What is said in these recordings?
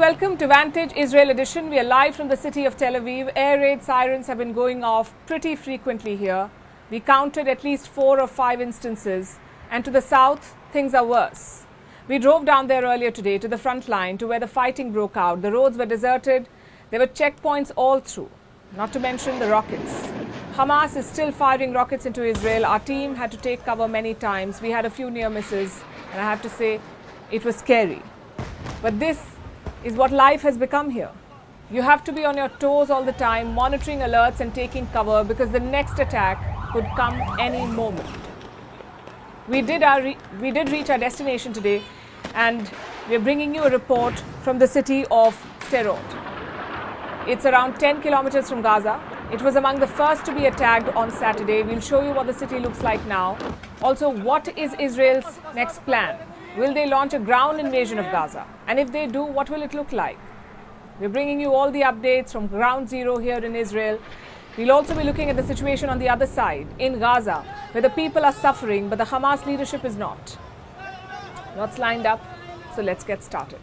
welcome to Vantage Israel edition. We are live from the city of Tel Aviv. Air raid sirens have been going off pretty frequently here. We counted at least 4 or 5 instances, and to the south, things are worse. We drove down there earlier today to the front line, to where the fighting broke out. The roads were deserted. There were checkpoints all through, not to mention the rockets. Hamas is still firing rockets into Israel. Our team had to take cover many times. We had a few near misses, and I have to say, it was scary. But this is what life has become here. You have to be on your toes all the time, monitoring alerts and taking cover, because the next attack could come any moment. We did reach our destination today, and we are bringing you a report from the city of Sderot. It's around 10 kilometers from Gaza. It was among the first to be attacked on Saturday. We'll show you what the city looks like now. Also, what is Israel's next plan? Will they launch a ground invasion of Gaza? And if they do, what will it look like? We're bringing you all the updates from ground zero here in Israel. We'll also be looking at the situation on the other side, in Gaza, where the people are suffering, but the Hamas leadership is not. Lots lined up, so let's get started.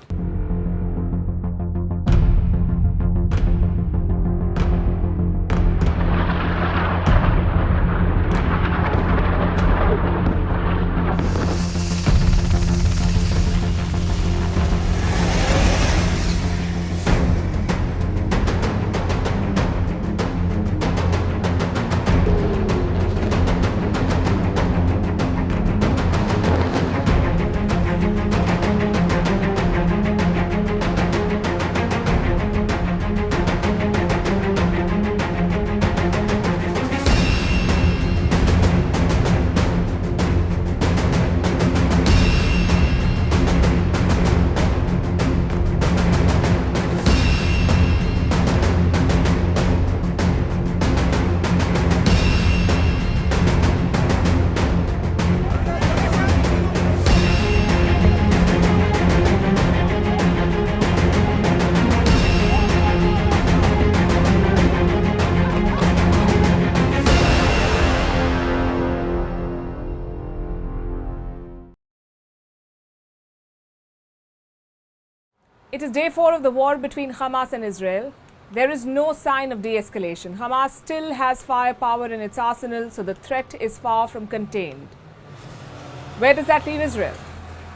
It is day 4 of the war between Hamas and Israel. There is no sign of de-escalation. Hamas still has firepower in its arsenal, so the threat is far from contained. Where does that leave Israel?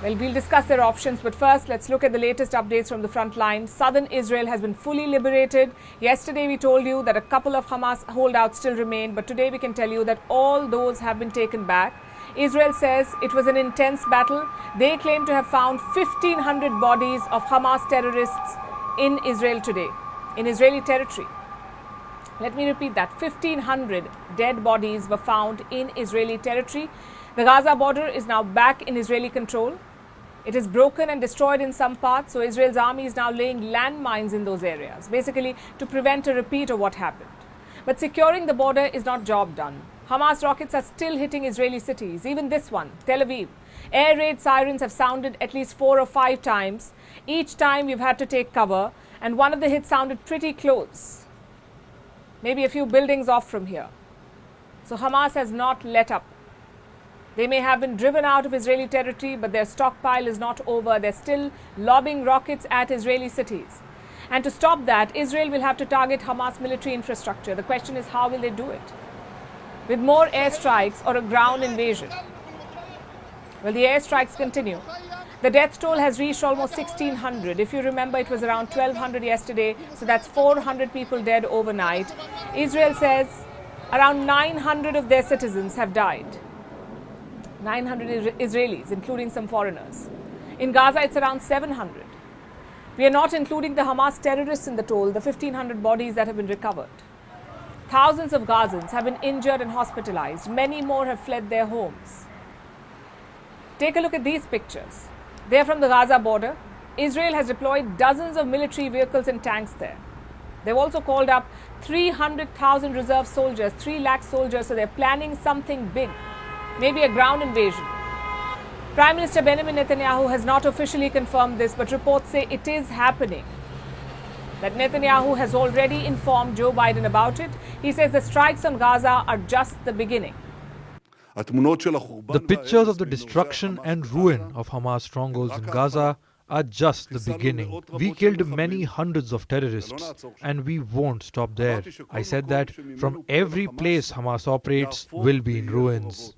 Well, we'll discuss their options, but first, let's look at the latest updates from the front line. Southern Israel has been fully liberated. Yesterday, we told you that a couple of Hamas holdouts still remain, but today we can tell you that all those have been taken back. Israel says it was an intense battle. They claim to have found 1,500 bodies of Hamas terrorists in Israel today, in Israeli territory. Let me repeat that. 1,500 dead bodies were found in Israeli territory. The Gaza border is now back in Israeli control. It is broken and destroyed in some parts, so Israel's army is now laying landmines in those areas, basically to prevent a repeat of what happened. But securing the border is not job done. Hamas rockets are still hitting Israeli cities, even this one, Tel Aviv. Air raid sirens have sounded at least 4 or 5 times. Each time we've had to take cover, and one of the hits sounded pretty close, maybe a few buildings off from here. So Hamas has not let up. They may have been driven out of Israeli territory, but their stockpile is not over. They're still lobbing rockets at Israeli cities. And to stop that, Israel will have to target Hamas military infrastructure. The question is, how will they do it? With more airstrikes or a ground invasion? Well, the airstrikes continue. The death toll has reached almost 1,600. If you remember, it was around 1,200 yesterday, so that's 400 people dead overnight. Israel says around 900 of their citizens have died. 900 Israelis, including some foreigners. In Gaza, it's around 700. We are not including the Hamas terrorists in the toll, the 1,500 bodies that have been recovered. Thousands of Gazans have been injured and hospitalized. Many more have fled their homes. Take a look at these pictures. They're from the Gaza border. Israel has deployed dozens of military vehicles and tanks there. They've also called up 300,000 reserve soldiers, 3 lakh soldiers, so they're planning something big, maybe a ground invasion. Prime Minister Benjamin Netanyahu has not officially confirmed this, but reports say it is happening. That Netanyahu has already informed Joe Biden about it. He says the strikes on Gaza are just the beginning. The pictures of the destruction and ruin of Hamas strongholds in Gaza are just the beginning. We killed many hundreds of terrorists, and we won't stop there. I said that from every place Hamas operates will be in ruins.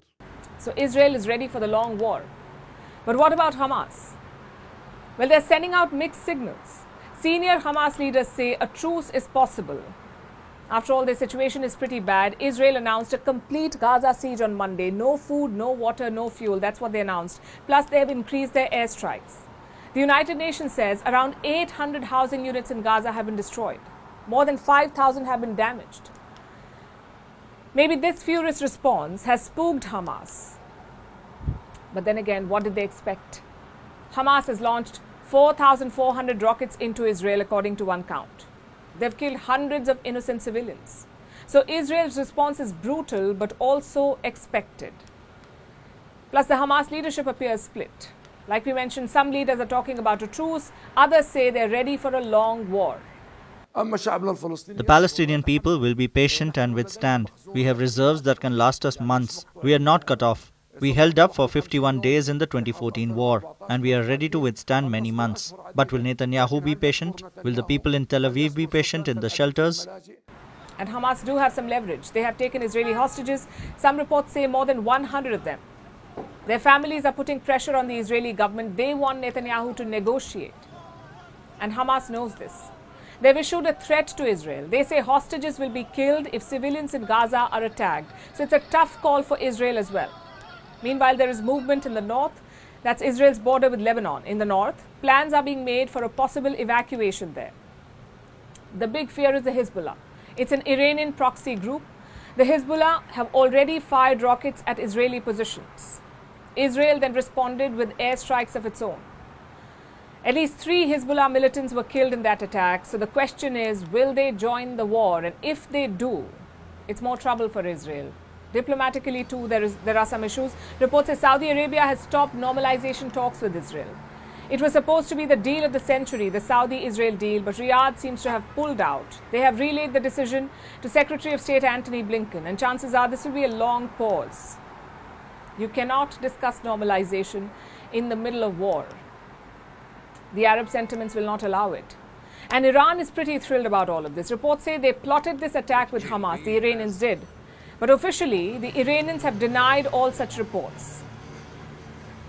So Israel is ready for the long war. But what about Hamas? Well, they're sending out mixed signals. Senior Hamas leaders say a truce is possible. After all, their situation is pretty bad. Israel announced a complete Gaza siege on Monday. No food, no water, no fuel. That's what they announced. Plus, they have increased their airstrikes. The United Nations says around 800 housing units in Gaza have been destroyed. More than 5,000 have been damaged. Maybe this furious response has spooked Hamas. But then again, what did they expect? Hamas has launched 4,400 rockets into Israel, according to one count. They've killed hundreds of innocent civilians. So Israel's response is brutal, but also expected. Plus, the Hamas leadership appears split. Like we mentioned, some leaders are talking about a truce. Others say they're ready for a long war. The Palestinian people will be patient and withstand. We have reserves that can last us months. We are not cut off. We held up for 51 days in the 2014 war, and we are ready to withstand many months. But will Netanyahu be patient? Will the people in Tel Aviv be patient in the shelters? And Hamas do have some leverage. They have taken Israeli hostages. Some reports say more than 100 of them. Their families are putting pressure on the Israeli government. They want Netanyahu to negotiate. And Hamas knows this. They've issued a threat to Israel. They say hostages will be killed if civilians in Gaza are attacked. So it's a tough call for Israel as well. Meanwhile, there is movement in the north. That's Israel's border with Lebanon. In the north, plans are being made for a possible evacuation there. The big fear is the Hezbollah. It's an Iranian proxy group. The Hezbollah have already fired rockets at Israeli positions. Israel then responded with airstrikes of its own. At least 3 Hezbollah militants were killed in that attack. So the question is, will they join the war? And if they do, it's more trouble for Israel. Diplomatically, too, there are some issues. Reports say Saudi Arabia has stopped normalization talks with Israel. It was supposed to be the deal of the century, the Saudi-Israel deal, but Riyadh seems to have pulled out. They have relayed the decision to Secretary of State Antony Blinken, and chances are this will be a long pause. You cannot discuss normalization in the middle of war. The Arab sentiments will not allow it. And Iran is pretty thrilled about all of this. Reports say they plotted this attack with Hamas. The Iranians did. But officially, the Iranians have denied all such reports.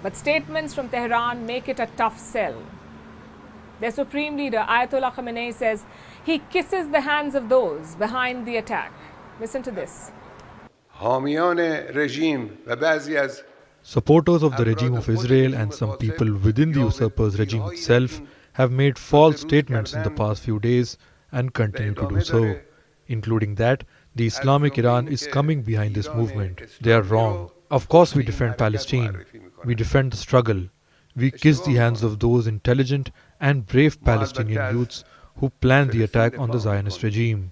But statements from Tehran make it a tough sell. Their supreme leader, Ayatollah Khamenei, says he kisses the hands of those behind the attack. Listen to this. Supporters of the regime of Israel and some people within the usurper's regime itself have made false statements in the past few days and continue to do so, including that the Islamic Iran is coming behind this movement. They are wrong. Of course we defend Palestine. We defend the struggle. We kiss the hands of those intelligent and brave Palestinian youths who planned the attack on the Zionist regime.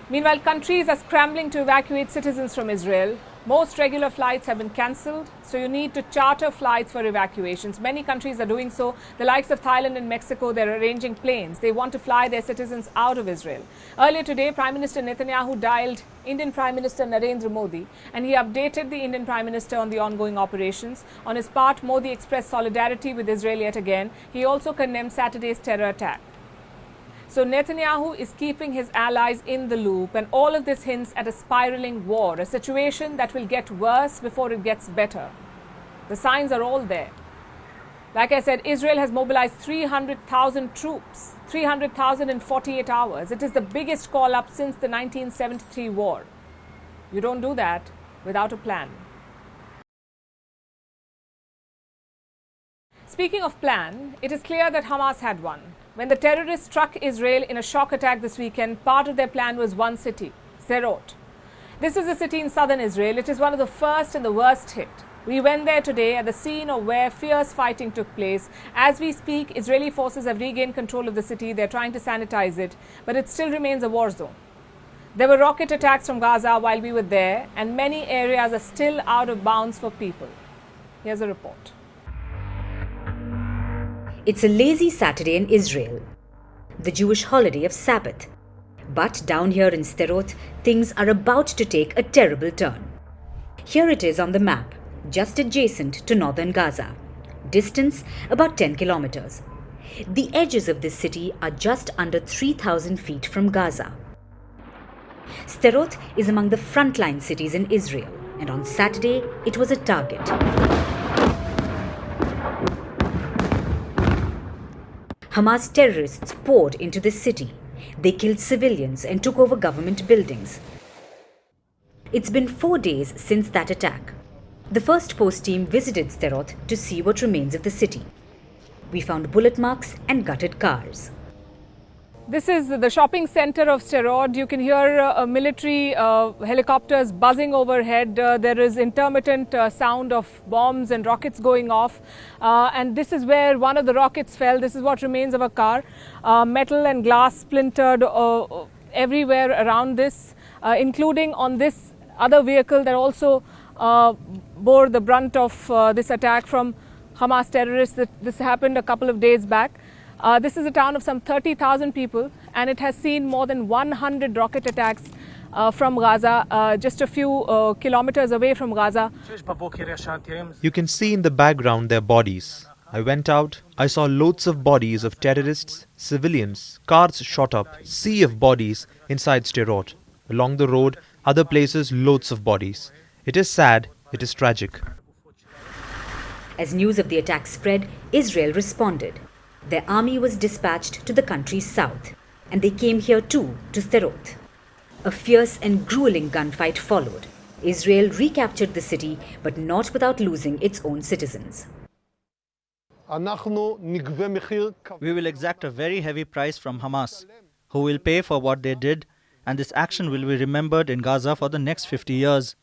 Meanwhile, countries are scrambling to evacuate citizens from Israel. Most regular flights have been cancelled, so you need to charter flights for evacuations. Many countries are doing so. The likes of Thailand and Mexico, they're arranging planes. They want to fly their citizens out of Israel. Earlier today, Prime Minister Netanyahu dialed Indian Prime Minister Narendra Modi, and he updated the Indian Prime Minister on the ongoing operations. On his part, Modi expressed solidarity with Israel yet again. He also condemned Saturday's terror attack. So Netanyahu is keeping his allies in the loop, and all of this hints at a spiraling war, a situation that will get worse before it gets better. The signs are all there. Like I said, Israel has mobilized 300,000 troops, 300,000 in 48 hours. It is the biggest call-up since the 1973 war. You don't do that without a plan. Speaking of plan, it is clear that Hamas had one. When the terrorists struck Israel in a shock attack this weekend, part of their plan was one city, Sderot. This is a city in southern Israel. It is one of the first and the worst hit. We went there today at the scene of where fierce fighting took place. As we speak, Israeli forces have regained control of the city. They're trying to sanitize it, but it still remains a war zone. There were rocket attacks from Gaza while we were there, and many areas are still out of bounds for people. Here's a report. It's a lazy Saturday in Israel, the Jewish holiday of Sabbath. But down here in Sderot, things are about to take a terrible turn. Here it is on the map, just adjacent to northern Gaza. Distance about 10 kilometers. The edges of this city are just under 3,000 feet from Gaza. Sderot is among the frontline cities in Israel, and on Saturday it was a target. Hamas terrorists poured into the city. They killed civilians and took over government buildings. It's been 4 days since that attack. The Firstpost team visited Sderot to see what remains of the city. We found bullet marks and gutted cars. This is the shopping center of Sderot. You can hear military helicopters buzzing overhead. There is intermittent sound of bombs and rockets going off. And this is where one of the rockets fell. This is what remains of a car. Metal and glass splintered everywhere around this, including on this other vehicle that also bore the brunt of this attack from Hamas terrorists. This happened a couple of days back. This is a town of some 30,000 people, and it has seen more than 100 rocket attacks from Gaza, just a few kilometers away from Gaza. You can see in the background their bodies. I went out, I saw loads of bodies of terrorists, civilians, cars shot up, sea of bodies inside Sderot. Along the road, other places, loads of bodies. It is sad, it is tragic. As news of the attack spread, Israel responded. Their army was dispatched to the country's south, and they came here too, to Sderot. A fierce and grueling gunfight followed. Israel recaptured the city, but not without losing its own citizens. We will exact a very heavy price from Hamas, who will pay for what they did, and this action will be remembered in Gaza for the next 50 years.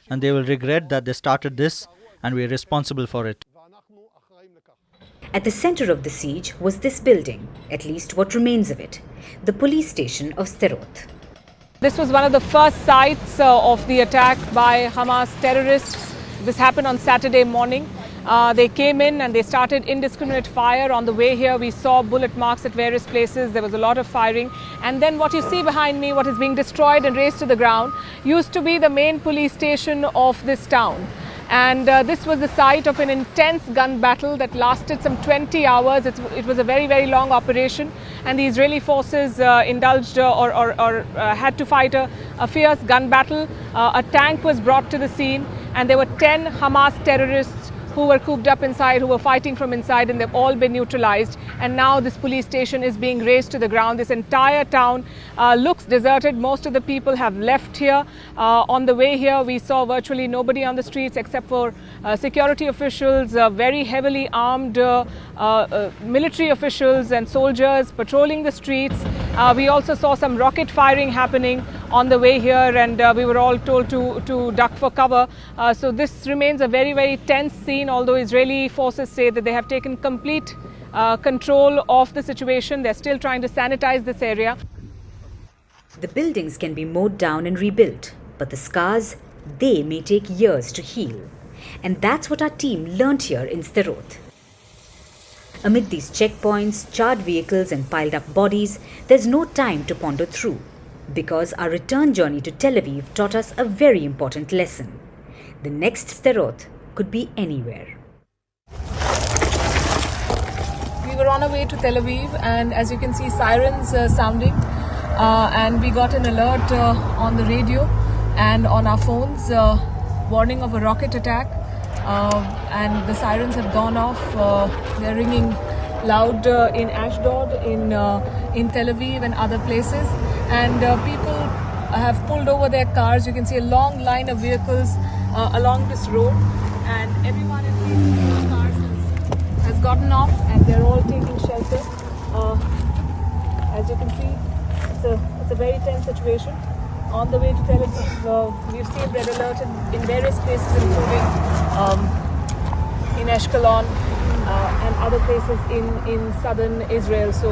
And they will regret that they started this, and we are responsible for it. At the center of the siege was this building, at least what remains of it, the police station of Sderot. This was one of the first sites of the attack by Hamas terrorists. This happened on Saturday morning. They came in and they started indiscriminate fire. On the way here, we saw bullet marks at various places. There was a lot of firing. And then what you see behind me, what is being destroyed and razed to the ground, used to be the main police station of this town. And this was the site of an intense gun battle that lasted some 20 hours. It was a very, very long operation. And the Israeli forces indulged or had to fight a fierce gun battle. A tank was brought to the scene, and there were 10 Hamas terrorists who were cooped up inside, who were fighting from inside, and they've all been neutralized. And now this police station is being razed to the ground. This entire town looks deserted. Most of the people have left here. On the way here, we saw virtually nobody on the streets except for security officials, very heavily armed military officials and soldiers patrolling the streets. We also saw some rocket firing happening on the way here, and we were all told to duck for cover. So this remains a very, very tense scene, although Israeli forces say that they have taken complete control of the situation. They're still trying to sanitize this area. The buildings can be mowed down and rebuilt, but the scars, they may take years to heal. And that's what our team learnt here in Sderot. Amid these checkpoints, charred vehicles and piled up bodies, there's no time to ponder through, because our return journey to Tel Aviv taught us a very important lesson. The next Sderot could be anywhere. We were on our way to Tel Aviv, and as you can see, sirens sounding, and we got an alert on the radio and on our phones, warning of a rocket attack, and the sirens have gone off. They're ringing loud in Ashdod, in Tel Aviv and other places, and people have pulled over their cars. You can see a long line of vehicles along this road, and everyone in these cars has gotten off, and they're all taking shelter. As you can see, it's a very tense situation. On the way to Tel Aviv, we've seen red alert in various places, including in Ashkelon and other places in southern Israel. So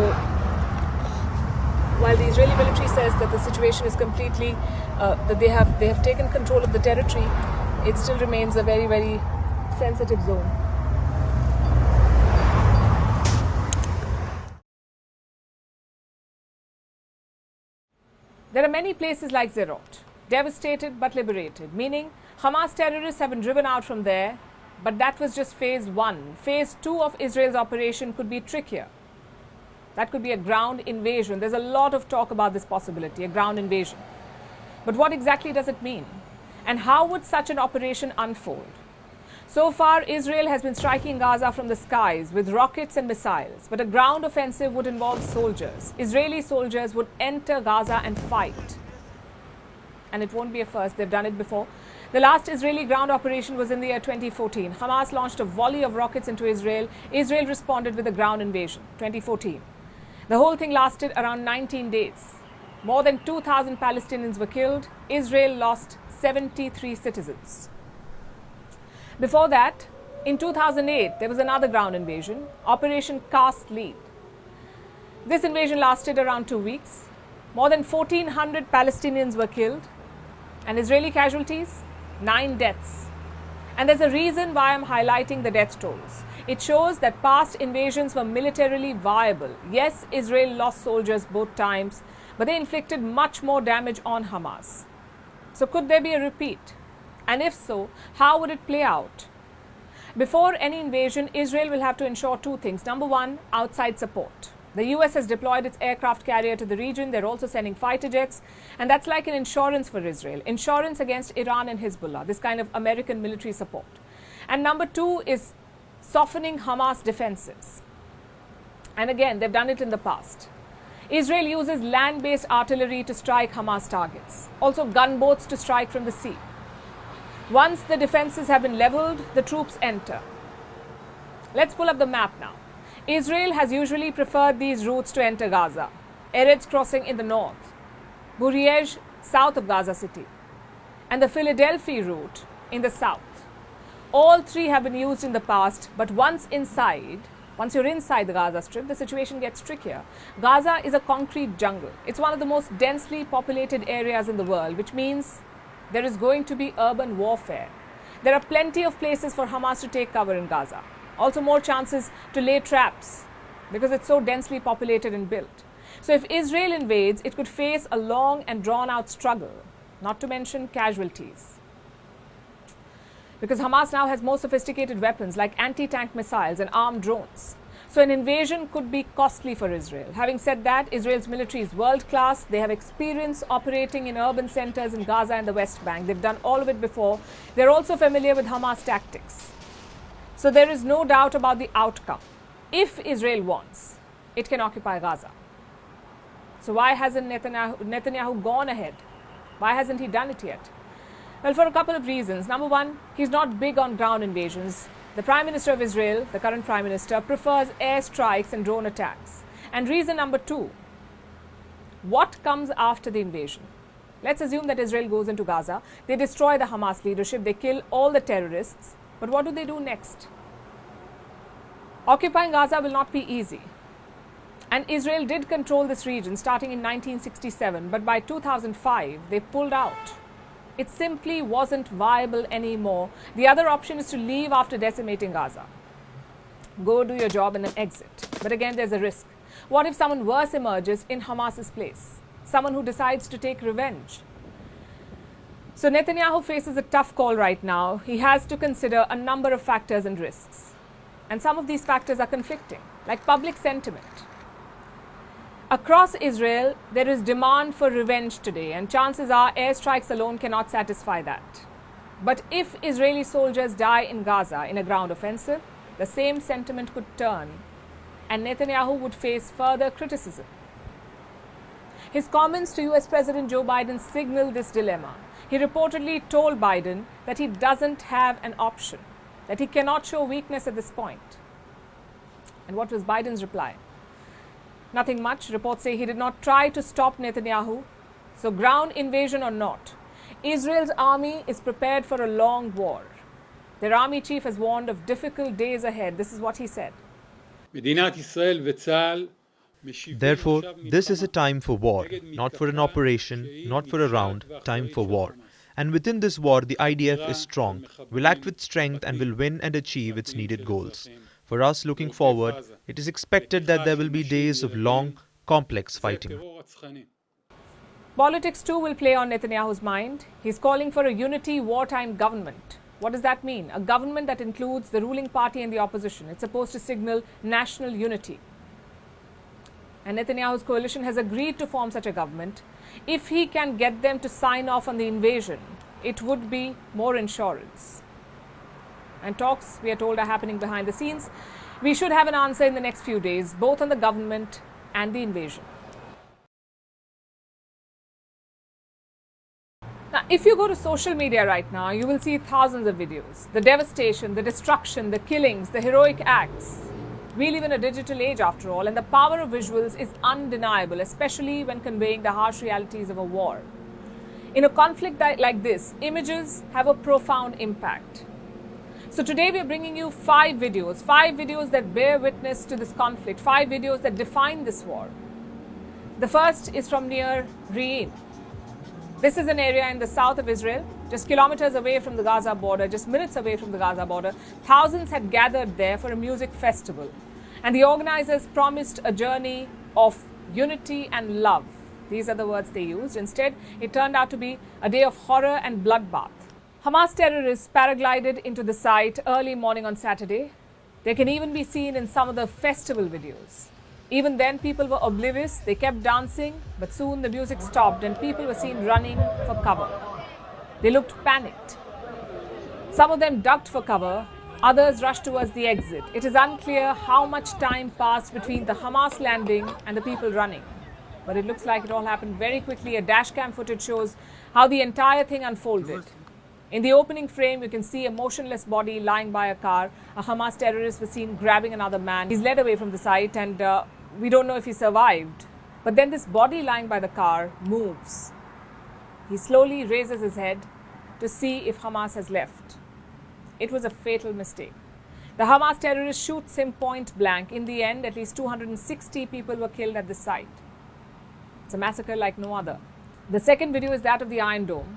while the Israeli military says that the situation is completely, that they have taken control of the territory, it still remains a very, very sensitive zone. There are many places like Sderot, devastated but liberated, meaning Hamas terrorists have been driven out from there, But that was just phase 1. Phase 2 of Israel's operation could be trickier. That could be a ground invasion. There's a lot of talk about this possibility, a ground invasion. But what exactly does it mean? And how would such an operation unfold? So far, Israel has been striking Gaza from the skies with rockets and missiles. But a ground offensive would involve soldiers. Israeli soldiers would enter Gaza and fight. And it won't be a first. They've done it before. The last Israeli ground operation was in the year 2014. Hamas launched a volley of rockets into Israel. Israel responded with a ground invasion, 2014. The whole thing lasted around 19 days. More than 2,000 Palestinians were killed. Israel lost 73 citizens. Before that, in 2008, there was another ground invasion, Operation Cast Lead. This invasion lasted around 2 weeks. More than 1,400 Palestinians were killed. And Israeli casualties? 9 deaths. And there's a reason why I'm highlighting the death tolls. It shows that past invasions were militarily viable. Yes, Israel lost soldiers both times, but they inflicted much more damage on Hamas. So could there be a repeat? And if so, how would it play out? Before any invasion, Israel will have to ensure 2 things. Number 1, outside support. The US has deployed its aircraft carrier to the region. They're also sending fighter jets. And that's like an insurance for Israel. Insurance against Iran and Hezbollah, this kind of American military support. And number 2 is softening Hamas defenses. And again, they've done it in the past. Israel uses land-based artillery to strike Hamas targets. Also gunboats to strike from the sea. Once the defenses have been leveled, the troops enter. Let's pull up the map now. Israel has usually preferred these routes to enter Gaza. Eretz crossing in the north, Buriej south of Gaza City, and the Philadelphia route in the south. All 3 have been used in the past, but once you're inside the Gaza Strip, the situation gets trickier. Gaza is a concrete jungle. It's one of the most densely populated areas in the world, which means there is going to be urban warfare. There are plenty of places for Hamas to take cover in Gaza. Also more chances to lay traps because it's so densely populated and built. So if Israel invades, it could face a long and drawn out struggle, not to mention casualties. Because Hamas now has more sophisticated weapons like anti-tank missiles and armed drones. So an invasion could be costly for Israel. Having said that, Israel's military is world-class. They have experience operating in urban centers in Gaza and the West Bank. They've done all of it before. They're also familiar with Hamas tactics. So there is no doubt about the outcome. If Israel wants, it can occupy Gaza. So why hasn't Netanyahu gone ahead? Why hasn't he done it yet? Well, for a couple of reasons. Number 1, he's not big on ground invasions. The Prime Minister of Israel, the current Prime Minister, prefers airstrikes and drone attacks. And reason number 2, what comes after the invasion? Let's assume that Israel goes into Gaza. They destroy the Hamas leadership. They kill all the terrorists. But what do they do next? Occupying Gaza will not be easy. And Israel did control this region starting in 1967, but by 2005, they pulled out. It simply wasn't viable anymore. The other option is to leave after decimating Gaza. Go do your job and then exit. But again, there's a risk. What if someone worse emerges in Hamas's place? Someone who decides to take revenge? So Netanyahu faces a tough call right now. He has to consider a number of factors and risks. And some of these factors are conflicting, like public sentiment. Across Israel, there is demand for revenge today, and chances are airstrikes alone cannot satisfy that. But if Israeli soldiers die in Gaza in a ground offensive, the same sentiment could turn, and Netanyahu would face further criticism. His comments to US President Joe Biden signal this dilemma. He reportedly told Biden that he doesn't have an option, that he cannot show weakness at this point. And what was Biden's reply? Nothing much. Reports say he did not try to stop Netanyahu. So ground invasion or not, Israel's army is prepared for a long war. Their army chief has warned of difficult days ahead. This is what he said. Therefore, this is a time for war, not for an operation, not for a round, time for war. And within this war, the IDF is strong, will act with strength and will win and achieve its needed goals. For us looking forward, it is expected that there will be days of long, complex fighting. Politics too will play on Netanyahu's mind. He's calling for a unity wartime government. What does that mean? A government that includes the ruling party and the opposition. It's supposed to signal national unity. And Netanyahu's coalition has agreed to form such a government. If he can get them to sign off on the invasion, it would be more insurance. And talks, we are told, are happening behind the scenes. We should have an answer in the next few days, both on the government and the invasion. Now, if you go to social media right now, you will see thousands of videos. The devastation, the destruction, the killings, the heroic acts. We live in a digital age after all, and the power of visuals is undeniable, especially when conveying the harsh realities of a war. In a conflict like this, images have a profound impact. So today we are bringing you 5 videos that bear witness to this conflict, 5 videos that define this war. The first is from near Re'in. This is an area in the south of Israel, just kilometers away from the Gaza border, just minutes away from the Gaza border. Thousands had gathered there for a music festival. And the organizers promised a journey of unity and love. These are the words they used. Instead, it turned out to be a day of horror and bloodbath. Hamas terrorists paraglided into the site early morning on Saturday. They can even be seen in some of the festival videos. Even then, people were oblivious. They kept dancing, but soon the music stopped and people were seen running for cover. They looked panicked. Some of them ducked for cover. Others rushed towards the exit. It is unclear how much time passed between the Hamas landing and the people running. But it looks like it all happened very quickly. A dashcam footage shows how the entire thing unfolded. In the opening frame, you can see a motionless body lying by a car. A Hamas terrorist was seen grabbing another man. He's led away from the site and we don't know if he survived. But then this body lying by the car moves. He slowly raises his head to see if Hamas has left. It was a fatal mistake. The Hamas terrorist shoots him point blank. In the end, at least 260 people were killed at the site. It's a massacre like no other. The second video is that of the Iron Dome.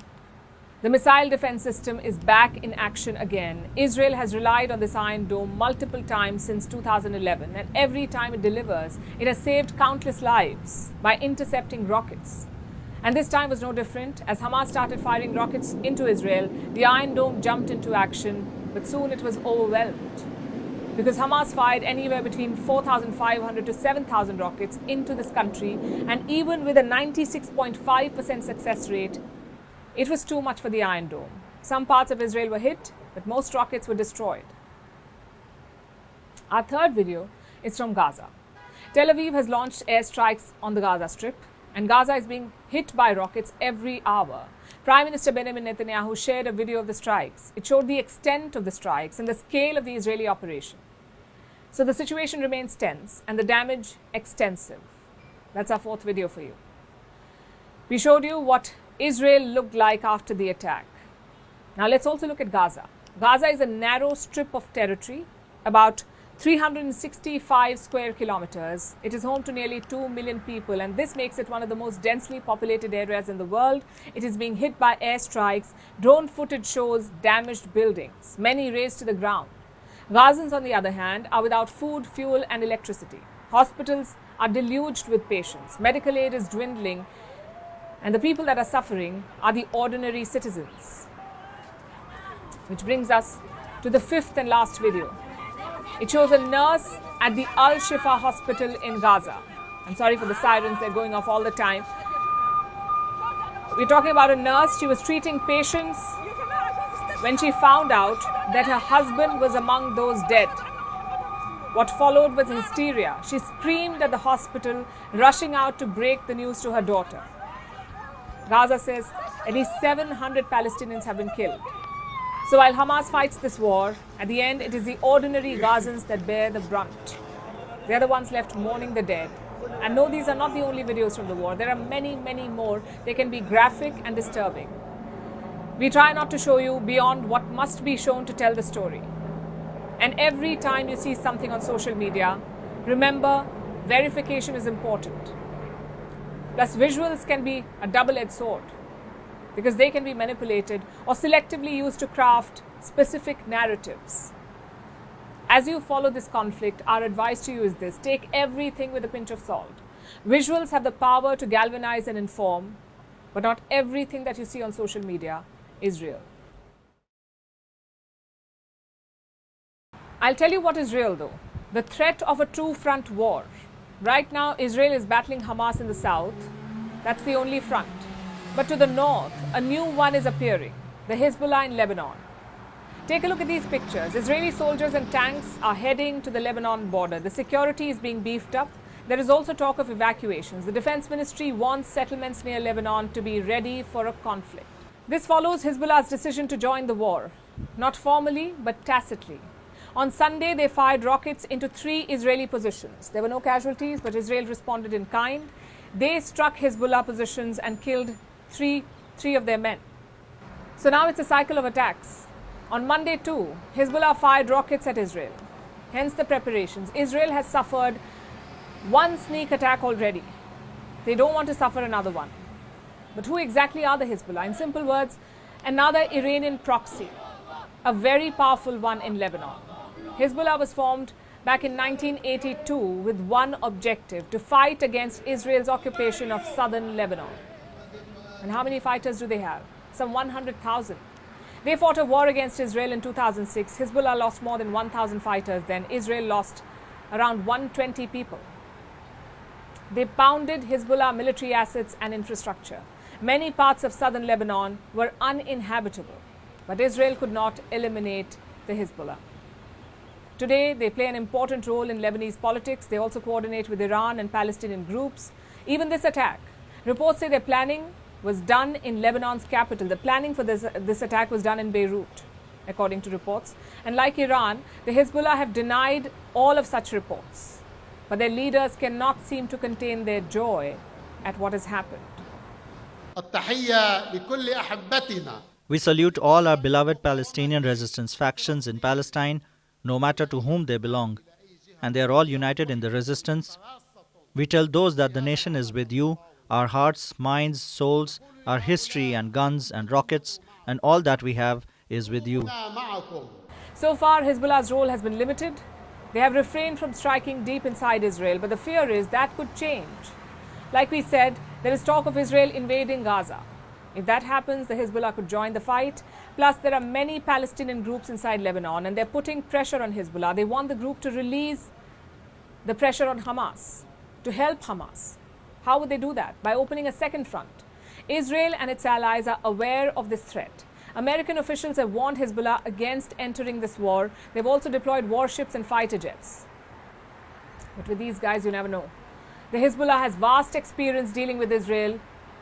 The missile defense system is back in action again. Israel has relied on this Iron Dome multiple times since 2011, and every time it delivers, it has saved countless lives by intercepting rockets. And this time was no different. As Hamas started firing rockets into Israel, the Iron Dome jumped into action, but soon it was overwhelmed. Because Hamas fired anywhere between 4,500 to 7,000 rockets into this country, and even with a 96.5% success rate, it was too much for the Iron Dome. Some parts of Israel were hit, but most rockets were destroyed. Our third video is from Gaza. Tel Aviv has launched airstrikes on the Gaza Strip, and Gaza is being hit by rockets every hour. Prime Minister Benjamin Netanyahu shared a video of the strikes. It showed the extent of the strikes and the scale of the Israeli operation. So the situation remains tense and the damage extensive. That's our fourth video for you. We showed you what Israel looked like after the attack. Now let's also look at Gaza. Gaza is a narrow strip of territory, about 365 square kilometers. It is home to nearly 2 million people, and this makes it one of the most densely populated areas in the world. It is being hit by airstrikes. Drone footage shows damaged buildings, many razed to the ground. Gazans, on the other hand, are without food, fuel and electricity. Hospitals are deluged with patients. Medical aid is dwindling, and the people that are suffering are the ordinary citizens. Which brings us to the fifth and last video. It shows a nurse at the Al-Shifa hospital in Gaza. I'm sorry for the sirens, they're going off all the time. We're talking about a nurse. She was treating patients when she found out that her husband was among those dead. What followed was hysteria. She screamed at the hospital, rushing out to break the news to her daughter. Gaza says at least 700 Palestinians have been killed. So while Hamas fights this war, at the end it is the ordinary Gazans that bear the brunt. They are the ones left mourning the dead. And no, these are not the only videos from the war. There are many, many more. They can be graphic and disturbing. We try not to show you beyond what must be shown to tell the story. And every time you see something on social media, remember, verification is important. Plus, visuals can be a double-edged sword, because they can be manipulated or selectively used to craft specific narratives. As you follow this conflict, our advice to you is this: take everything with a pinch of salt. Visuals have the power to galvanize and inform, but not everything that you see on social media is real. I'll tell you what is real though. The threat of a true front war. Right now, Israel is battling Hamas in the south. That's the only front. But to the north, a new one is appearing, the Hezbollah in Lebanon. Take a look at these pictures. Israeli soldiers and tanks are heading to the Lebanon border. The security is being beefed up. There is also talk of evacuations. The Defense Ministry wants settlements near Lebanon to be ready for a conflict. This follows Hezbollah's decision to join the war, not formally but tacitly. On Sunday, they fired rockets into 3 Israeli positions. There were no casualties, but Israel responded in kind. They struck Hezbollah positions and killed three of their men. So now it's a cycle of attacks. On Monday too, Hezbollah fired rockets at Israel. Hence the preparations. Israel has suffered one sneak attack already. They don't want to suffer another one. But who exactly are the Hezbollah? In simple words, another Iranian proxy, a very powerful one in Lebanon. Hezbollah was formed back in 1982 with one objective: to fight against Israel's occupation of southern Lebanon. And how many fighters do they have? Some 100,000. They fought a war against Israel in 2006. Hezbollah lost more than 1,000 fighters then. Israel lost around 120 people. They pounded Hezbollah military assets and infrastructure. Many parts of southern Lebanon were uninhabitable, but Israel could not eliminate the Hezbollah. Today, they play an important role in Lebanese politics. They also coordinate with Iran and Palestinian groups. Even this attack, reports say their planning was done in Lebanon's capital. The planning for this attack was done in Beirut, according to reports. And like Iran, the Hezbollah have denied all of such reports. But their leaders cannot seem to contain their joy at what has happened. We salute all our beloved Palestinian resistance factions in Palestine, no matter to whom they belong, and they are all united in the resistance. We tell those that the nation is with you, our hearts, minds, souls, our history and guns and rockets, and all that we have is with you. So far, Hezbollah's role has been limited. They have refrained from striking deep inside Israel, but the fear is that could change. Like we said, there is talk of Israel invading Gaza. If that happens, the Hezbollah could join the fight. Plus, there are many Palestinian groups inside Lebanon, and they're putting pressure on Hezbollah. They want the group to release the pressure on Hamas, to help Hamas. How would they do that? By opening a second front. Israel and its allies are aware of this threat. American officials have warned Hezbollah against entering this war. They've also deployed warships and fighter jets. But with these guys, you never know. The Hezbollah has vast experience dealing with Israel.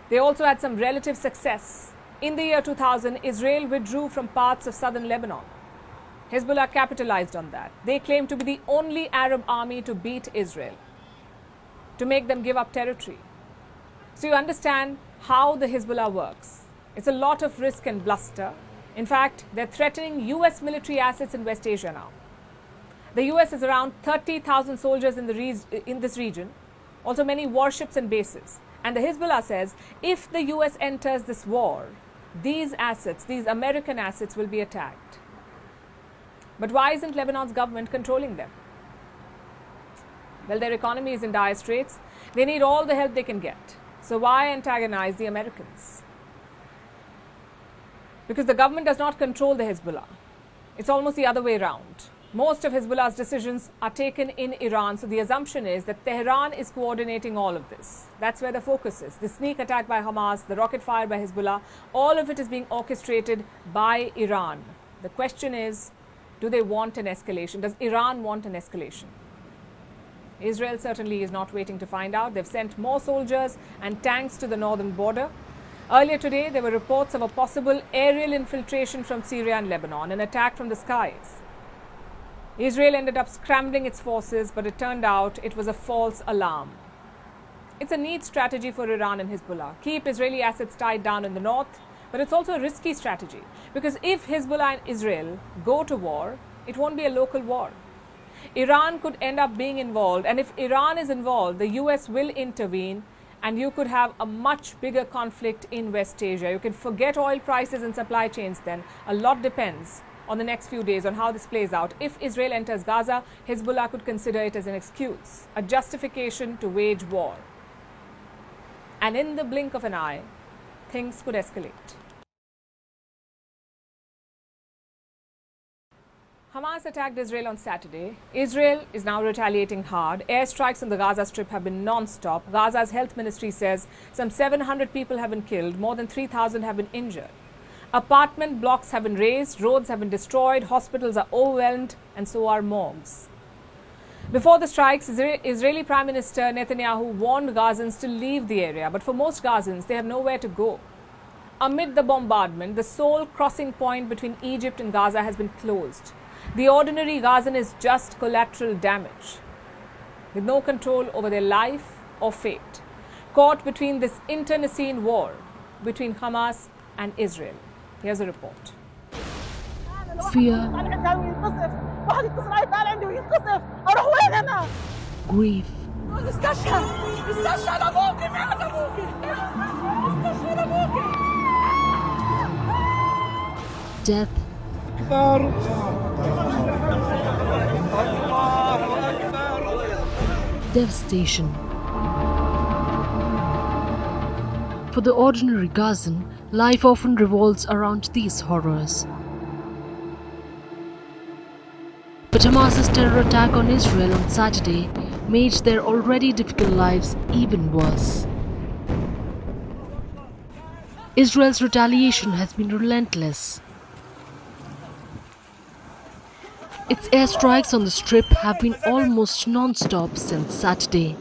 They also had some relative success. In the year 2000, Israel withdrew from parts of southern Lebanon. Hezbollah capitalized on that. They claim to be the only Arab army to beat Israel, to make them give up territory. So you understand how the Hezbollah works. It's a lot of risk and bluster. In fact, they're threatening US military assets in West Asia now. The US has around 30,000 soldiers in this region, also many warships and bases. And the Hezbollah says if the US enters this war, these assets, these American assets, will be attacked. But why isn't Lebanon's government controlling them? Well, their economy is in dire straits. They need all the help they can get. So why antagonize the Americans? Because the government does not control the Hezbollah. It's almost the other way around. Most of Hezbollah's decisions are taken in Iran, so the assumption is that Tehran is coordinating all of this. That's where the focus is. The sneak attack by Hamas, the rocket fire by Hezbollah, all of it is being orchestrated by Iran. The question is, do they want an escalation? Does Iran want an escalation? Israel certainly is not waiting to find out. They've sent more soldiers and tanks to the northern border. Earlier today, there were reports of a possible aerial infiltration from Syria and Lebanon, an attack from the skies. Israel ended up scrambling its forces, but it turned out it was a false alarm. It's a neat strategy for Iran and Hezbollah. Keep Israeli assets tied down in the north, but it's also a risky strategy, because if Hezbollah and Israel go to war, it won't be a local war. Iran could end up being involved, and if Iran is involved, the US will intervene, and you could have a much bigger conflict in West Asia. You can forget oil prices and supply chains then. A lot depends on the next few days on how this plays out. If Israel enters Gaza, Hezbollah could consider it as an excuse, a justification to wage war. And in the blink of an eye, things could escalate. Hamas Hamas attacked Israel on Saturday. Israel is now retaliating hard. Airstrikes on the Gaza Strip have been non-stop. Gaza's health ministry says some 700 people have been killed, more than 3,000 have been injured. Apartment blocks have been razed, roads have been destroyed, hospitals are overwhelmed, and so are morgues. Before the strikes, Israeli Prime Minister Netanyahu warned Gazans to leave the area, but for most Gazans, they have nowhere to go. Amid the bombardment, the sole crossing point between Egypt and Gaza has been closed. The ordinary Gazan is just collateral damage, with no control over their life or fate, caught between this internecine war between Hamas and Israel. Here's a report. Fear, grief, death, devastation. For the ordinary Gazan, life often revolves around these horrors. But Hamas's terror attack on Israel on Saturday made their already difficult lives even worse. Israel's retaliation has been relentless. Its airstrikes on the Strip have been almost non-stop since Saturday.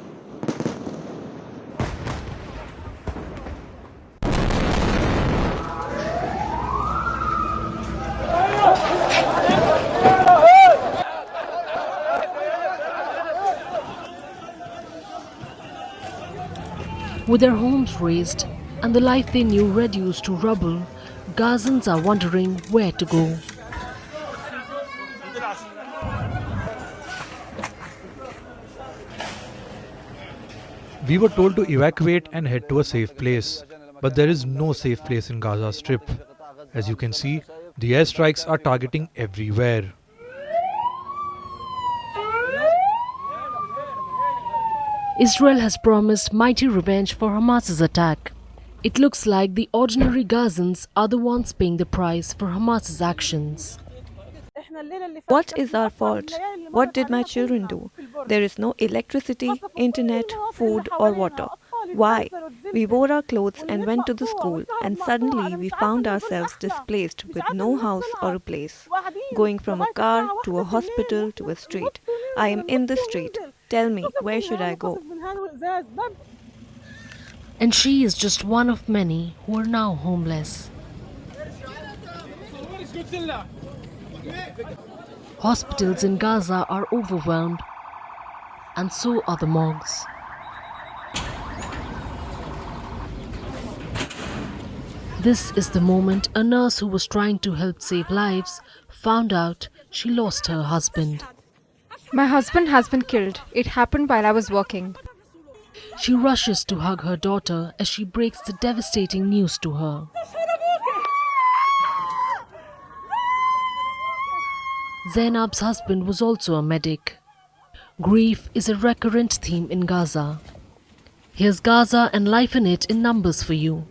With their homes razed and the life they knew reduced to rubble, Gazans are wondering where to go. We were told to evacuate and head to a safe place, but there is no safe place in Gaza Strip. As you can see, the airstrikes are targeting everywhere. Israel has promised mighty revenge for Hamas's attack. It looks like the ordinary Gazans are the ones paying the price for Hamas's actions. What is our fault? What did my children do? There is no electricity, internet, food or water. Why? We wore our clothes and went to the school, and suddenly we found ourselves displaced with no house or a place. Going from a car to a hospital to a street. I am in the street. Tell me, where should I go? And she is just one of many who are now homeless. Hospitals in Gaza are overwhelmed, and so are the morgues. This is the moment a nurse who was trying to help save lives found out she lost her husband. My husband has been killed. It happened while I was working. She rushes to hug her daughter as she breaks the devastating news to her. Zainab's husband was also a medic. Grief is a recurrent theme in Gaza. Here's Gaza and life in it in numbers for you.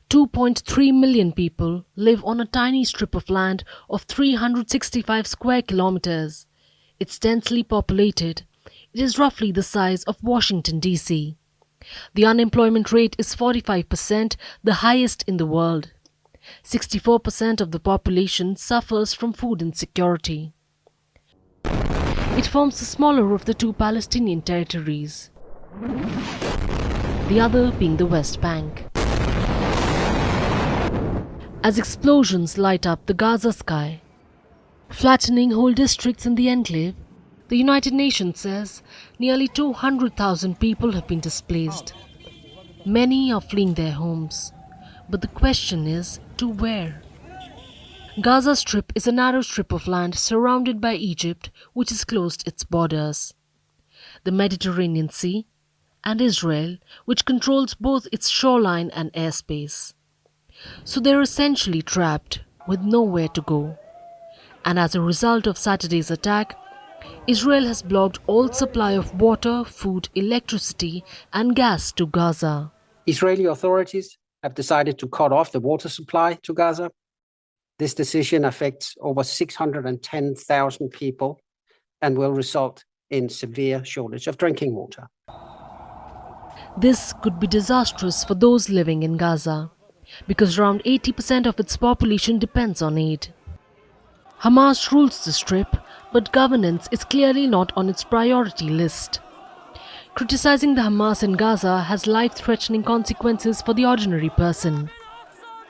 2.3 million people live on a tiny strip of land of 365 square kilometers. It's densely populated. It is roughly the size of Washington, D.C. The unemployment rate is 45%, the highest in the world. 64% of the population suffers from food insecurity. It forms the smaller of the two Palestinian territories, the other being the West Bank. As explosions light up the Gaza sky, flattening whole districts in the enclave, the United Nations says nearly 200,000 people have been displaced. Many are fleeing their homes. But the question is, to where? Gaza Strip is a narrow strip of land surrounded by Egypt, which has closed its borders, the Mediterranean Sea, and Israel, which controls both its shoreline and airspace. So they're essentially trapped with nowhere to go. And as a result of Saturday's attack, Israel has blocked all supply of water, food, electricity, and gas to Gaza. Israeli authorities have decided to cut off the water supply to Gaza. This decision affects over 610,000 people and will result in severe shortage of drinking water. This could be disastrous for those living in Gaza, because around 80% of its population depends on aid. Hamas rules the Strip, but governance is clearly not on its priority list. Criticizing the Hamas in Gaza has life-threatening consequences for the ordinary person.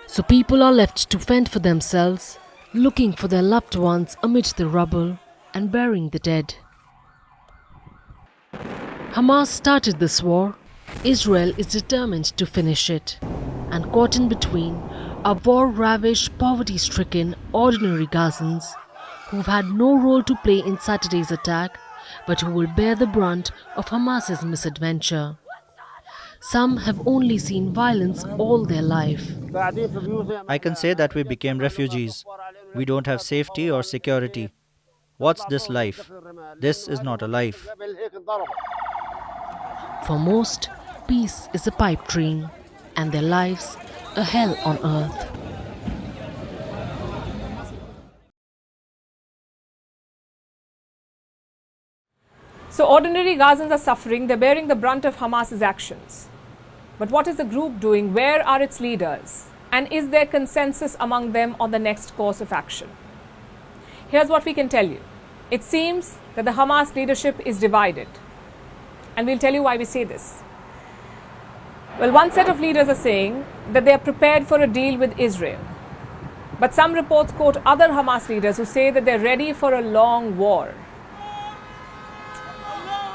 So people are left to fend for themselves, looking for their loved ones amid the rubble and burying the dead. Hamas started this war. Israel is determined to finish it. And caught in between are war-ravaged, poverty-stricken, ordinary Gazans who've had no role to play in Saturday's attack, but who will bear the brunt of Hamas's misadventure. Some have only seen violence all their life. I can say that we became refugees. We don't have safety or security. What's this life? This is not a life. For most, peace is a pipe dream, and their lives a hell on earth. So ordinary Gazans are suffering, they're bearing the brunt of Hamas's actions. But what is the group doing? Where are its leaders? And is there consensus among them on the next course of action? Here's what we can tell you. It seems that the Hamas leadership is divided. And we'll tell you why we say this. Well, one set of leaders are saying that they are prepared for a deal with Israel. But some reports quote other Hamas leaders who say that they're ready for a long war.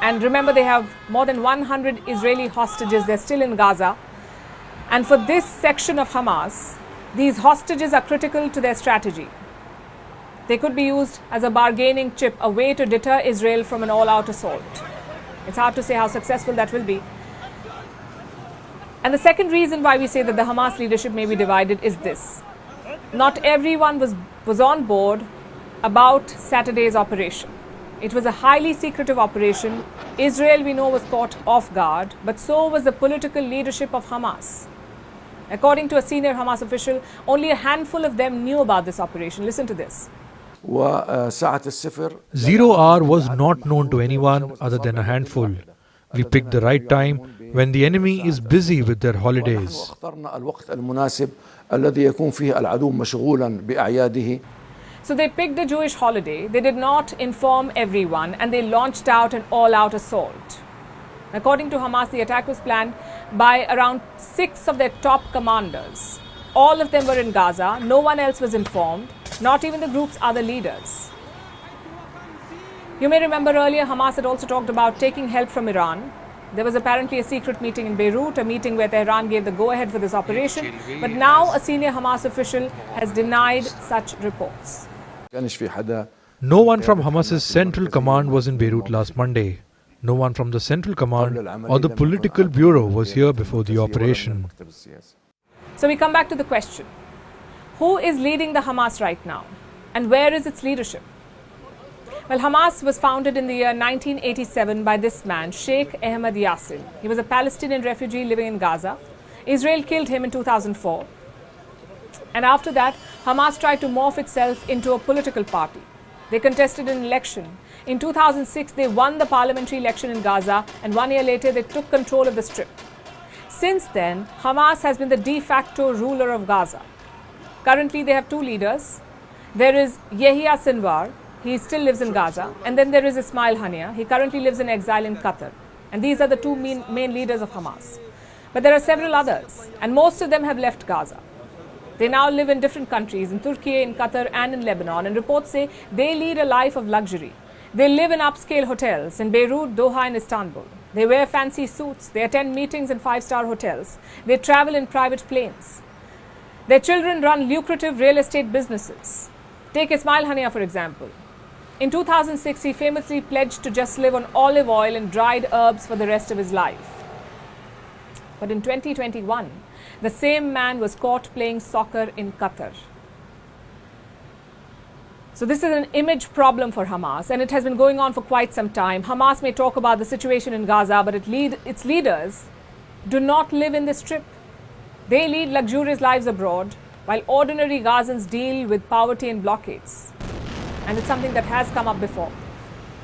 And remember, they have more than 100 Israeli hostages. They're still in Gaza. And for this section of Hamas, these hostages are critical to their strategy. They could be used as a bargaining chip, a way to deter Israel from an all-out assault. It's hard to say how successful that will be. And the second reason why we say that the Hamas leadership may be divided is this. Not everyone was on board about Saturday's operation. It was a highly secretive operation. Israel, we know, was caught off guard, but so was the political leadership of Hamas. According to a senior Hamas official, only a handful of them knew about this operation. Listen to this. 0 hour was not known to anyone other than a handful. We picked the right time when the enemy is busy with their holidays. So they picked a Jewish holiday, they did not inform everyone, and they launched out an all-out assault. According to Hamas, the attack was planned by around 6 of their top commanders. All of them were in Gaza, no one else was informed, not even the group's other leaders. You may remember earlier Hamas had also talked about taking help from Iran. There was apparently a secret meeting in Beirut, a meeting where Tehran gave the go-ahead for this operation. But now a senior Hamas official has denied such reports. No one from Hamas's central command was in Beirut last Monday. No one from the central command or the political bureau was here before the operation. So we come back to the question. Who is leading the Hamas right now? And where is its leadership? Well, Hamas was founded in the year 1987 by this man, Sheikh Ahmed Yassin. He was a Palestinian refugee living in Gaza. Israel killed him in 2004. And after that, Hamas tried to morph itself into a political party. They contested an election. In 2006, they won the parliamentary election in Gaza, and 1 year later, they took control of the Strip. Since then, Hamas has been the de facto ruler of Gaza. Currently, they have 2 leaders. There is Yahya Sinwar. He still lives in Gaza. And then there is Ismail Haniyeh. He currently lives in exile in Qatar. And these are the 2 main leaders of Hamas. But there are several others, and most of them have left Gaza. They now live in different countries, in Turkey, in Qatar, and in Lebanon. And reports say they lead a life of luxury. They live in upscale hotels in Beirut, Doha, and Istanbul. They wear fancy suits. They attend meetings in 5-star hotels. They travel in private planes. Their children run lucrative real estate businesses. Take Ismail Haniyeh, for example. In 2006, he famously pledged to just live on olive oil and dried herbs for the rest of his life. But in 2021, the same man was caught playing soccer in Qatar. So this is an image problem for Hamas, and it has been going on for quite some time. Hamas may talk about the situation in Gaza, but its leaders do not live in the Strip. They lead luxurious lives abroad. while ordinary Gazans deal with poverty and blockades. And it's something that has come up before.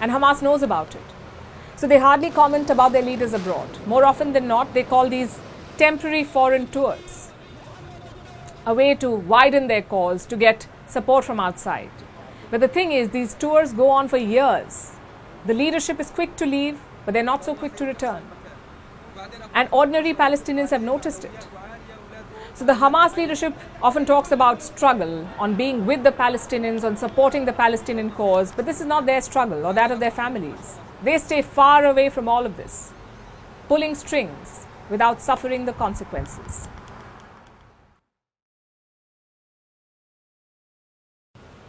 And Hamas knows about it. So they hardly comment about their leaders abroad. More often than not, they call these temporary foreign tours, a way to widen their cause, to get support from outside. But the thing is, these tours go on for years. The leadership is quick to leave, but they're not so quick to return. And ordinary Palestinians have noticed it. So the Hamas leadership often talks about struggle, on being with the Palestinians, on supporting the Palestinian cause, but this is not their struggle or that of their families. They stay far away from all of this, pulling strings without suffering the consequences.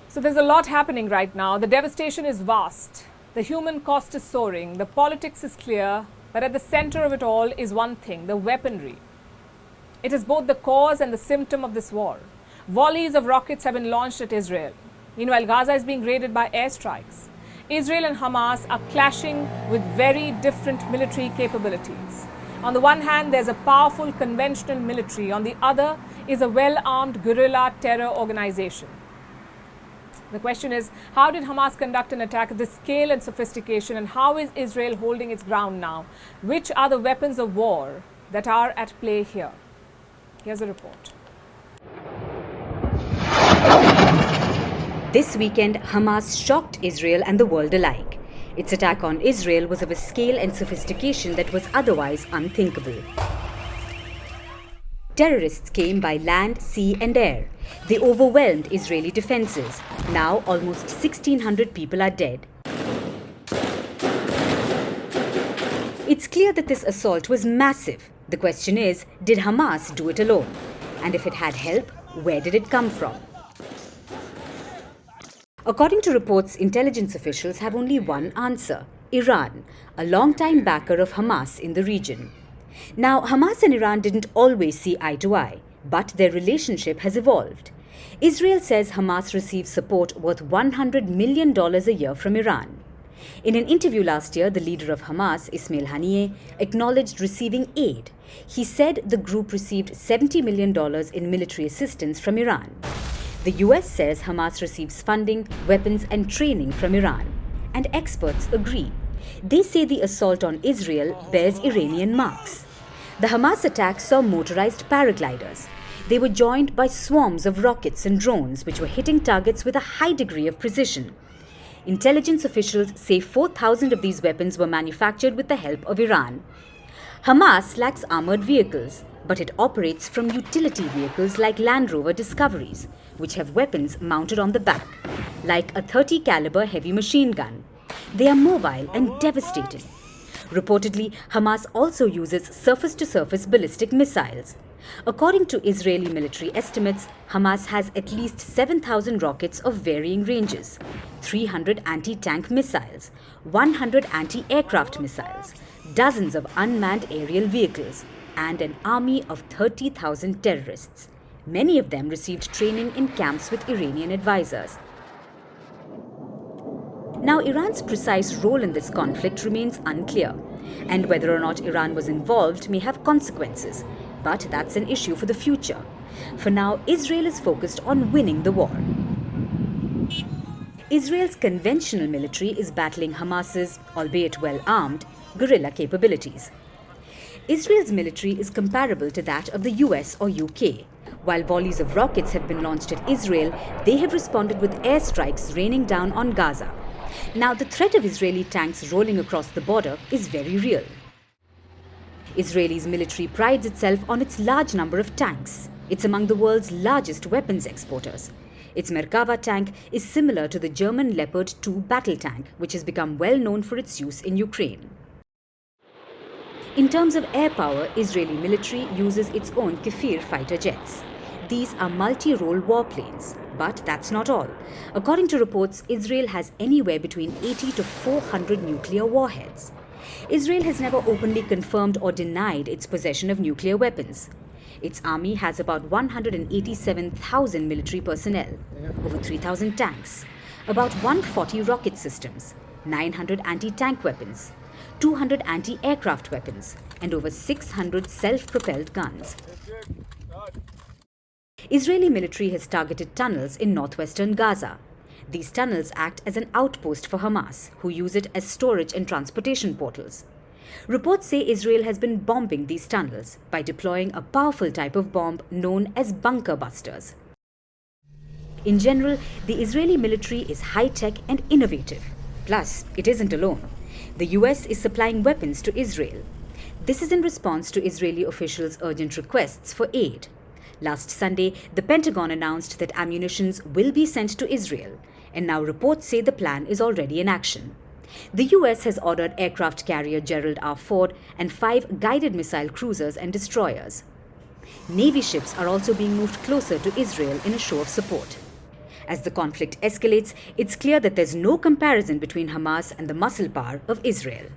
So there's a lot happening right now. The devastation is vast. The human cost is soaring. The politics is clear. But at the center of it all is one thing, the weaponry. It is both the cause and the symptom of this war. Volleys of rockets have been launched at Israel. Meanwhile, Gaza is being raided by airstrikes. Israel and Hamas are clashing with very different military capabilities. On the one hand, there's a powerful conventional military. On the other is a well-armed guerrilla terror organization. The question is, how did Hamas conduct an attack of this scale and sophistication, and how is Israel holding its ground now? Which are the weapons of war that are at play here? Here's a report. This weekend, Hamas shocked Israel and the world alike. Its attack on Israel was of a scale and sophistication that was otherwise unthinkable. Terrorists came by land, sea and air. They overwhelmed Israeli defenses. Now almost 1,600 people are dead. It's clear that this assault was massive. The question is, did Hamas do it alone? And if it had help, where did it come from? According to reports, intelligence officials have only one answer: Iran, a long-time backer of Hamas in the region. Now, Hamas and Iran didn't always see eye to eye, but their relationship has evolved. Israel says Hamas receives support worth $100 million a year from Iran. In an interview last year, the leader of Hamas, Ismail Haniyeh, acknowledged receiving aid. He said the group received $70 million in military assistance from Iran. The US says Hamas receives funding, weapons and training from Iran. And experts agree. They say the assault on Israel bears Iranian marks. The Hamas attack saw motorized paragliders. They were joined by swarms of rockets and drones which were hitting targets with a high degree of precision. Intelligence officials say 4,000 of these weapons were manufactured with the help of Iran. Hamas lacks armored vehicles, but it operates from utility vehicles like Land Rover Discoveries, which have weapons mounted on the back, like a .30 caliber heavy machine gun. They are mobile and devastating. Reportedly, Hamas also uses surface-to-surface ballistic missiles. According to Israeli military estimates, Hamas has at least 7,000 rockets of varying ranges, 300 anti-tank missiles, 100 anti-aircraft missiles, dozens of unmanned aerial vehicles, and an army of 30,000 terrorists. Many of them received training in camps with Iranian advisors. Now, Iran's precise role in this conflict remains unclear, and whether or not Iran was involved may have consequences. But that's an issue for the future. For now, Israel is focused on winning the war. Israel's conventional military is battling Hamas's, albeit well-armed, guerrilla capabilities. Israel's military is comparable to that of the US or UK. While volleys of rockets have been launched at Israel, they have responded with airstrikes raining down on Gaza. Now, the threat of Israeli tanks rolling across the border is very real. Israel's military prides itself on its large number of tanks. It's among the world's largest weapons exporters. Its Merkava tank is similar to the German Leopard 2 battle tank, which has become well known for its use in Ukraine. In terms of air power, Israeli military uses its own Kefir fighter jets. These are multi-role warplanes. But that's not all. According to reports, Israel has anywhere between 80 to 400 nuclear warheads. Israel has never openly confirmed or denied its possession of nuclear weapons. Its army has about 187,000 military personnel, over 3,000 tanks, about 140 rocket systems, 900 anti-tank weapons, 200 anti-aircraft weapons, and over 600 self-propelled guns. Israeli military has targeted tunnels in northwestern Gaza. These tunnels act as an outpost for Hamas, who use it as storage and transportation portals. Reports say Israel has been bombing these tunnels by deploying a powerful type of bomb known as bunker busters. In general, the Israeli military is high-tech and innovative. Plus, it isn't alone. The US is supplying weapons to Israel. This is in response to Israeli officials' urgent requests for aid. Last Sunday, the Pentagon announced that ammunitions will be sent to Israel, and now reports say the plan is already in action. The US has ordered aircraft carrier Gerald R. Ford and 5 guided missile cruisers and destroyers. Navy ships are also being moved closer to Israel in a show of support. As the conflict escalates, it's clear that there's no comparison between Hamas and the muscle power of Israel.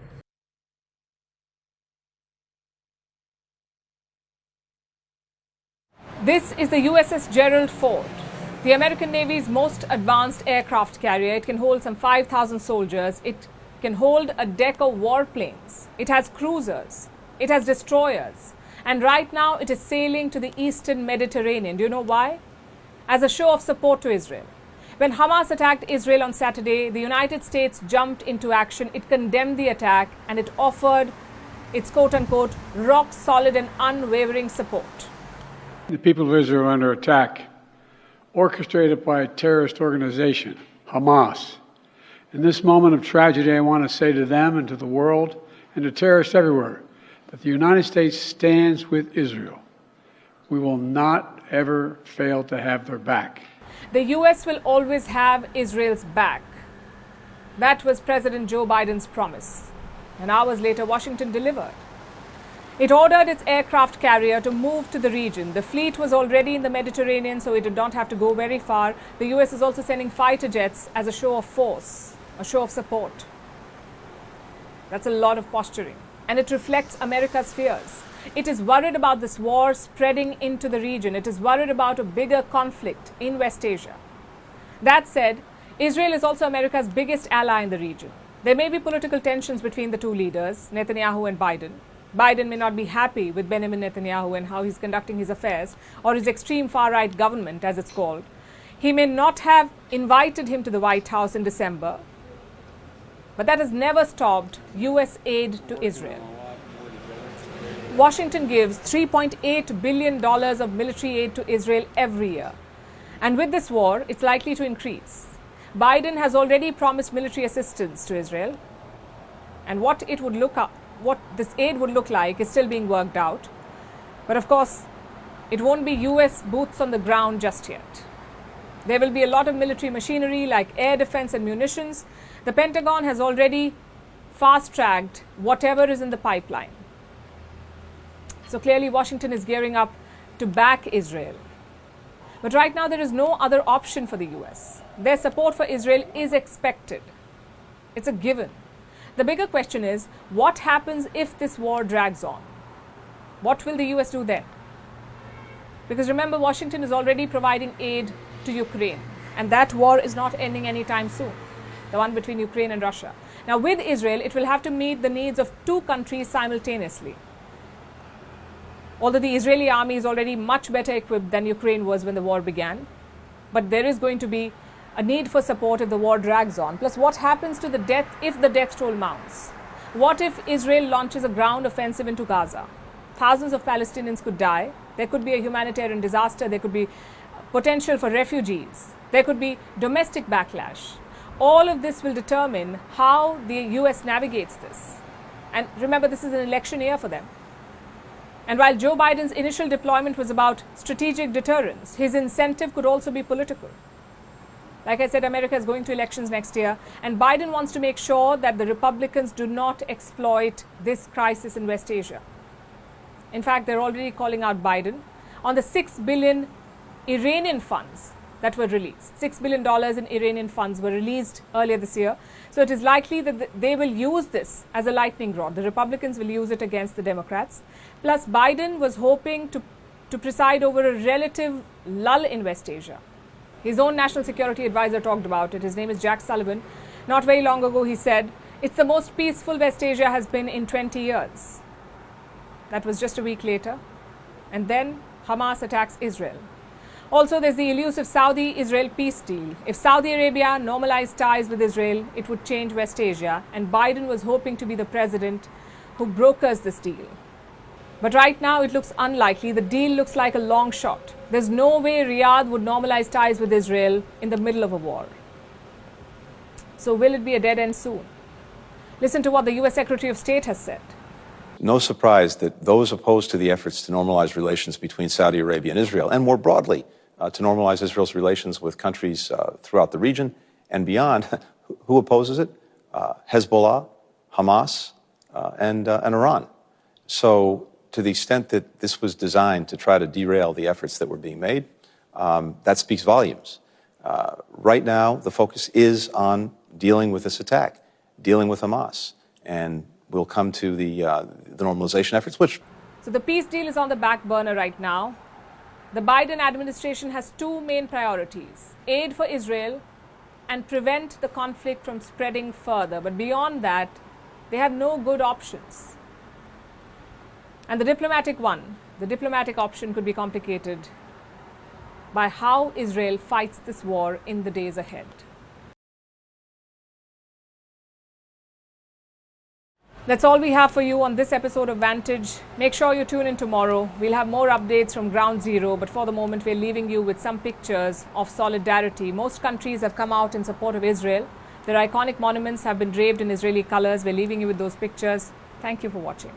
This is the USS Gerald Ford, the American Navy's most advanced aircraft carrier. It can hold some 5,000 soldiers. It can hold a deck of warplanes. It has cruisers. It has destroyers. And right now it is sailing to the eastern Mediterranean. Do you know why? As a show of support to Israel. When Hamas attacked Israel on Saturday, the United States jumped into action. It condemned the attack and it offered its quote-unquote rock-solid and unwavering support. The people of Israel are under attack, orchestrated by a terrorist organization, Hamas. In this moment of tragedy, I want to say to them and to the world and to terrorists everywhere that the United States stands with Israel. We will not ever fail to have their back. The US will always have Israel's back. That was President Joe Biden's promise. And hours later, Washington delivered. It ordered its aircraft carrier to move to the region. The fleet was already in the Mediterranean, so it did not have to go very far. The US is also sending fighter jets as a show of force, a show of support. That's a lot of posturing. And it reflects America's fears. It is worried about this war spreading into the region. It is worried about a bigger conflict in West Asia. That said, Israel is also America's biggest ally in the region. There may be political tensions between the two leaders, Netanyahu and Biden. Biden may not be happy with Benjamin Netanyahu and how he's conducting his affairs, or his extreme far-right government, as it's called. He may not have invited him to the White House in December, but that has never stopped US aid to Israel. Washington gives $3.8 billion of military aid to Israel every year. And with this war, it's likely to increase. Biden has already promised military assistance to Israel. And what this aid would look like is still being worked out. But of course, it won't be US boots on the ground just yet. There will be a lot of military machinery like air defense and munitions. The Pentagon has already fast-tracked whatever is in the pipeline. So clearly Washington is gearing up to back Israel. But right now there is no other option for the US. Their support for Israel is expected. It's a given. The bigger question is, what happens if this war drags on? What will the US do then? Because remember, Washington is already providing aid to Ukraine, and that war is not ending anytime soon, the one between Ukraine and Russia. Now with Israel, it will have to meet the needs of two countries simultaneously. Although the Israeli army is already much better equipped than Ukraine was when the war began, but there is going to be a need for support if the war drags on. Plus, what happens to the death if the death toll mounts? What if Israel launches a ground offensive into Gaza? Thousands of Palestinians could die. There could be a humanitarian disaster. There could be potential for refugees. There could be domestic backlash. All of this will determine how the US navigates this. And remember, this is an election year for them. And while Joe Biden's initial deployment was about strategic deterrence, his incentive could also be political. Like I said, America is going to elections next year, and Biden wants to make sure that the Republicans do not exploit this crisis in West Asia. In fact, they're already calling out Biden on the $6 billion Iranian funds that were released. $6 billion in Iranian funds were released earlier this year. So it is likely that they will use this as a lightning rod. The Republicans will use it against the Democrats. Plus, Biden was hoping to preside over a relative lull in West Asia. His own national security advisor talked about it. His name is Jack Sullivan. Not very long ago, he said, it's the most peaceful West Asia has been in 20 years. That was just a week later. And then Hamas attacks Israel. Also, there's the elusive Saudi-Israel peace deal. If Saudi Arabia normalized ties with Israel, it would change West Asia, and Biden was hoping to be the president who brokers this deal. But right now, it looks unlikely. The deal looks like a long shot. There's no way Riyadh would normalize ties with Israel in the middle of a war. So will it be a dead end soon? Listen to what the US Secretary of State has said. No surprise that those opposed to the efforts to normalize relations between Saudi Arabia and Israel, and more broadly, to normalize Israel's relations with countries throughout the region and beyond, who opposes it? Hezbollah, Hamas, and Iran. So to the extent that this was designed to try to derail the efforts that were being made, that speaks volumes. Right now, the focus is on dealing with this attack, dealing with Hamas, and we'll come to the normalization efforts, which... So the peace deal is on the back burner right now. The Biden administration has two main priorities: aid for Israel and prevent the conflict from spreading further. But beyond that, they have no good options. And the diplomatic option could be complicated by how Israel fights this war in the days ahead. That's all we have for you on this episode of Vantage. Make sure you tune in tomorrow. We'll have more updates from Ground Zero, but for the moment, we're leaving you with some pictures of solidarity. Most countries have come out in support of Israel. Their iconic monuments have been draped in Israeli colors. We're leaving you with those pictures. Thank you for watching.